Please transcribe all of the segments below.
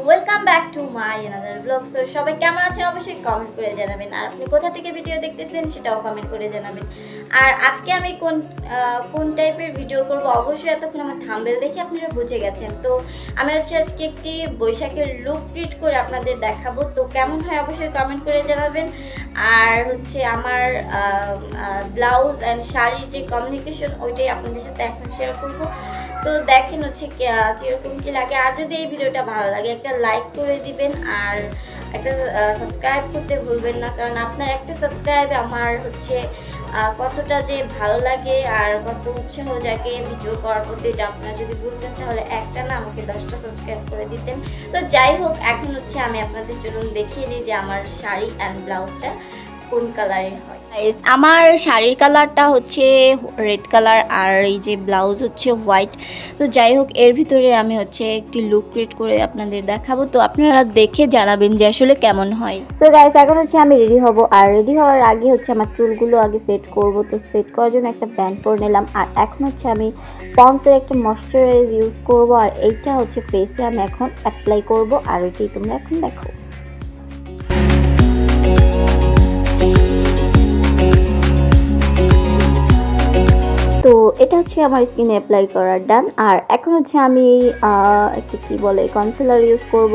Welcome back to my another blog. So সবাই কেমন আছেন অবশ্যই কমেন্ট করে জানাবেন, আর আপনি কোথা থেকে ভিডিও দেখতেছেন সেটাও কমেন্ট করে জানাবেন। আর আজকে আমি কোন টাইপের ভিডিও করব অবশ্যই এতক্ষণ আমার থাম্বনেল দেখে আপনারা বুঝে গেছেন। তো আমি হচ্ছে আজকে একটি বৈশাখের লুক ক্রিয়েট করে আপনাদের দেখাবো, তো কেমন হয় অবশ্যই কমেন্ট করে জানাবেন। আর হচ্ছে আমার ব্লাউজ অ্যান্ড শাড়ির যে কমিউনিকেশন ওইটাই আপনাদের সাথে এখন শেয়ার করবো। তো দেখেন হচ্ছে কীরকম কী লাগে। আর যদি এই ভিডিওটা ভালো লাগে একটা লাইক করে দিবেন, আর একটা সাবস্ক্রাইব করতে ভুলবেন না, কারণ আপনার একটা সাবস্ক্রাইবে আমার হচ্ছে কতটা যে ভালো লাগে আর কত উৎসাহ জাগে ভিডিও করার প্রতি, এটা আপনারা যদি বুঝতেন তাহলে একটা না আমাকে 10টা সাবস্ক্রাইব করে দিতেন। তো যাই হোক, এখন হচ্ছে আমি আপনাদের জন্য দেখিয়ে দিই যে আমার শাড়ি অ্যান্ড ব্লাউজটা কোন কালারের হয়। আমার শাড়ির কালারটা হচ্ছে রেড কালার আর এই যে ব্লাউজ হচ্ছে হোয়াইট। তো যাই হোক, এর ভিতরে আমি হচ্ছে একটি লুক ক্রিয়েট করে আপনাদের দেখাবো, তো আপনারা দেখে জানাবেন যে আসলে কেমন হয়। তো গাইস, এখন হচ্ছে আমি রেডি হব, আর রেডি হওয়ার আগে হচ্ছে আমার চুলগুলো আগে সেট করব। তো সেট করার জন্য একটা ব্যান্ড পরে নিলাম, আর এখন হচ্ছে আমি পন্সের একটা ময়শ্চারাইজ ইউজ করব, আর এইটা হচ্ছে ফেসে আমি এখন অ্যাপ্লাই করব, আর এটাই তোমরা এখন দেখো। তো এটা হচ্ছে আমার স্কিনে অ্যাপ্লাই করার ডান। আর এখন হচ্ছে আমি একটা কি বলে কনসিলার ইউজ করব,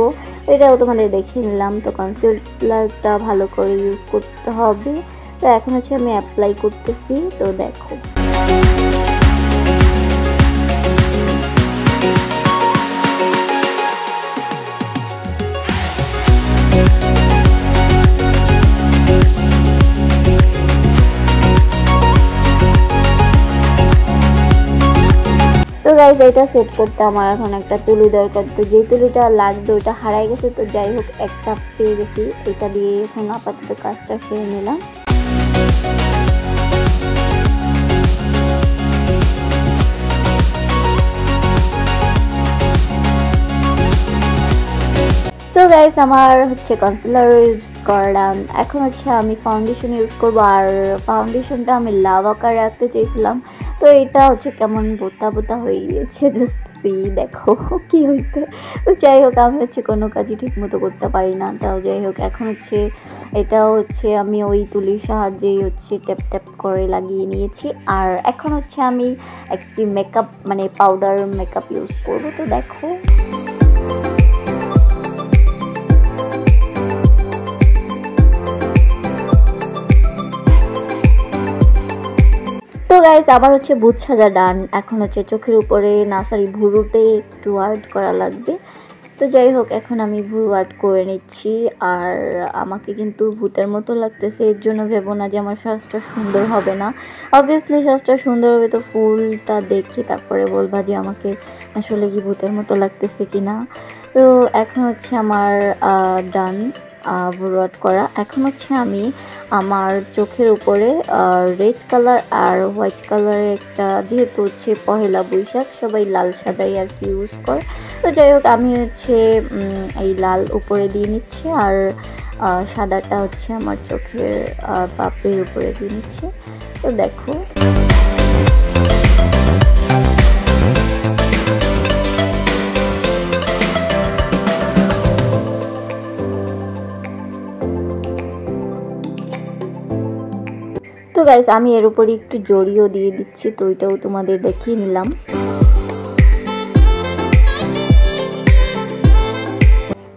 এটাও তোমাদের দেখিয়ে নিলাম। তো কনসিলারটা ভালো করে ইউজ করতে হবে। তো এখন হচ্ছে আমি অ্যাপ্লাই করতেছি, তো দেখো। তো গাইস, এটা সেট করতে আমার এখন একটা তুলি দরকার। তো যেই তুলিটা লাগবে ওটা হারাই গেছে, তো যাই হোক একটা পেয়ে গেছি, এটা দিয়ে এখন আপাতত কাজটা সেরে নিলাম। তো গাইস, আমার হচ্ছে কনসিলার ইউজ করালাম, এখন হচ্ছে আমি ফাউন্ডেশন ইউজ করবো। আর ফাউন্ডেশনটা আমি লাভ আকারে রাখতে চেয়েছিলাম, তো এটা হচ্ছে কেমন বোতা বোতা হয়ে গিয়েছে, জাস্ট সি দেখো কি হয়েছে। তো যাই হোক, আমি হচ্ছে কোনো কাজই ঠিক মতো করতে পারি না। তাও যাই হোক, এখন হচ্ছে এটাও হচ্ছে আমি ওই তুলির সাহায্যেই হচ্ছে ট্যাপ ট্যাপ করে লাগিয়ে নিয়েছি। আর এখন হচ্ছে আমি একটি মেকআপ মানে পাউডার মেকআপ ইউজ করবো, তো দেখো। তো গাইস, আবার হচ্ছে ভূত সাজা ডান। এখন হচ্ছে চোখের উপরে না সরি ভুরুতে একটু আর্ট করা লাগবে। তো যাই হোক, এখন আমি ভুরু আর্ট করে নিচ্ছি। আর আমাকে কিন্তু ভূতের মতো লাগতেছে, এর জন্য ভেবো না যে আমার সাজটা সুন্দর হবে না। অবভিয়াসলি সাজটা সুন্দর হবে, তো ফুলটা দেখে তারপরে বলবা যে আমাকে আসলে কি ভূতের মতো লাগতেছে কি না। তো এখন হচ্ছে আমার ডান ভুরু আর্ট করা। এখন হচ্ছে আমি আমার চোখের উপরে রেড কালার আর হোয়াইট কালারের একটা, যেহেতু হচ্ছে পহেলা বৈশাখ সবাই লাল সাদাই আর কি ইউজ করে, তো যাই হোক আমি হচ্ছে এই লাল উপরে দিয়ে নিচ্ছি, আর সাদাটা হচ্ছে আমার চোখের পাপড়ির উপরে দিয়ে নিচ্ছি, তো দেখো। তো গাইস, আমি এর উপরে একটু জড়িও দিয়ে দিচ্ছি, তো ওইটাও তোমাদের দেখিয়ে নিলাম।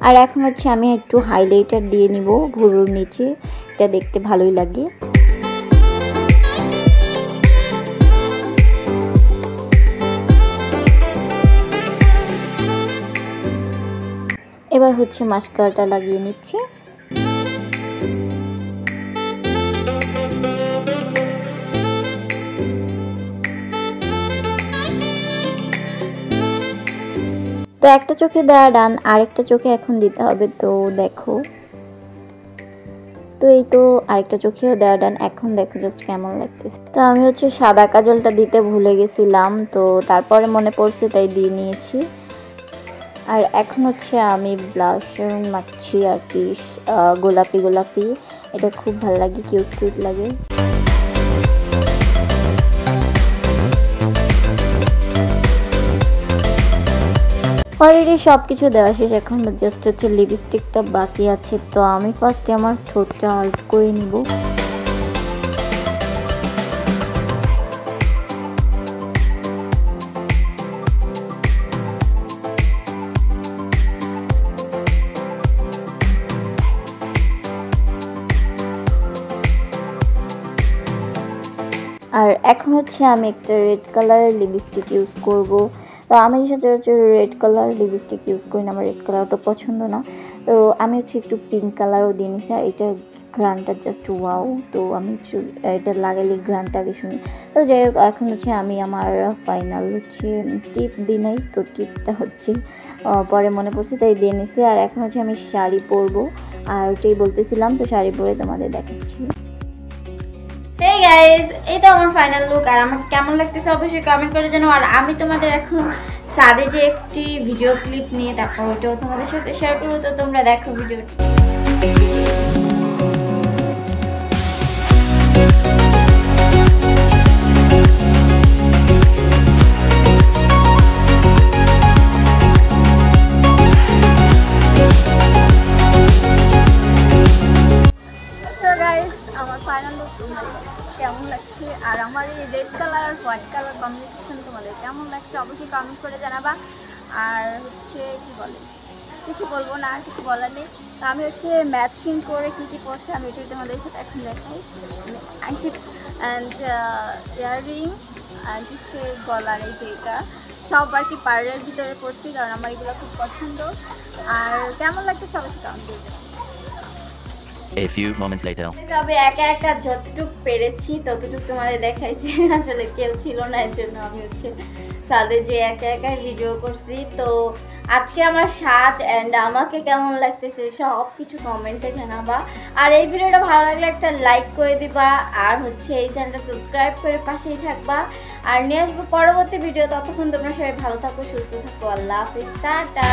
আর এখন হচ্ছে আমি একটু হাইলাইটার দিয়ে নিব ভুরুর নিচে, এটা দেখতে ভালোই লাগে। এবার হচ্ছে মাস্কারাটা লাগিয়ে নিচ্ছি। তো একটা চোখে দেওয়া ডান, আরেকটা চোখে এখন দিতে হবে, তো দেখো। তো এই তো আরেকটা চোখেও দেওয়া ডান, এখন দেখো জাস্ট কেমন লাগতেছে। তো আমি হচ্ছে সাদা কাজলটা দিতে ভুলে গেছিলাম, তো তারপরে মনে পড়ছে তাই দিয়ে নিয়েছি। আর এখন হচ্ছে আমি ব্লাশার মাখছি আর কি, গোলাপি গোলাপি, এটা খুব ভালো লাগে, কিউট কিউট লাগে। অলরেডি সব কিছু দেওয়া শেষ, এখন জাস্ট হচ্ছে লিপস্টিকটা বাকি আছে। তো আমি ফার্স্টে আমার ঠোঁটটা আর্ট করে নিব। আর এখন হচ্ছে আমি একটা রেড কালারের লিপস্টিক ইউজ করব। তো আমি সচরাচর রেড কালার লিপস্টিক ইউজ করি না, আমার রেড কালার তো পছন্দ না। তো আমি হচ্ছে একটু পিঙ্ক কালারও দিয়ে নিছি। আর এটার ঘ্রাণটা জাস্ট ওয়াও। তো আমি এটা লাগালে ঘ্রাণটা আগে শুনি। তো যাই হোক, এখন হচ্ছে আমি আমার ফাইনাল হচ্ছে টিপ দিই নাই, তো টিপটা হচ্ছে পরে মনে পড়ছে তাই দিয়ে নিছি। আর এখন হচ্ছে আমি শাড়ি পরবো, আর ওটাই বলতেছিলাম, তো শাড়ি পরে তোমাদের দেখাচ্ছি। হে গাইস, এই তো আমার ফাইনাল লুক। আর আমাকে কেমন লাগতেছে অবশ্যই কমেন্ট করে জানাও। আর আমি তোমাদের এখন সাদে যে একটি ভিডিও ক্লিপ নিয়ে তারপর ওটাও তোমাদের সাথে শেয়ার করবো, তো তোমরা দেখো ভিডিওটি। আমার ফাইনাল লুক তোমাদের কেমন লাগছে, আর আমার এই রেড কালার আর হোয়াইট কালার কম্বিনেশন তোমাদের কেমন লাগছে অবশ্যই কমেন্ট করে জানাবা। আর হচ্ছে কি বলে, কিছু বলবো না, আর কিছু বলার নেই। তো আমি হচ্ছে ম্যাচিং করে কী কী পড়ছে আমি এটাই তোমাদের সাথে এখন দেখাই। আংটি অ্যান্ড ইয়াররিং অ্যান্ড হচ্ছে গলার এই যে এটা সব আর কি পার্লের ভিতরে পড়ছি, কারণ আমার এগুলো খুব পছন্দ। আর কেমন লাগতেছে অবশ্যই কমেন্ট করে জানাবা। A few moments later. তবে একা একা যতটুকু পেরেছি ততটুকু তোমাদের দেখাইছি। আসলে কেউ ছিল না, এর জন্য আমি হচ্ছে সাদে যে একা একা ভিডিও করছি। তো আজকে আমার সাজ অ্যান্ড আমাকে কেমন লাগতেছে সব কিছু কমেন্টে জানাবা। আর এই ভিডিওটা ভালো লাগলে একটা লাইক করে দিবা, আর হচ্ছে এই চ্যানেলটা সাবস্ক্রাইব করে পাশেই থাকবা। আর নিয়ে আসবো পরবর্তী ভিডিও। ততক্ষণ তোমরা সবাই ভালো থাকো, সুস্থ থাকো। আল্লাহ হাফিজ, টাটা।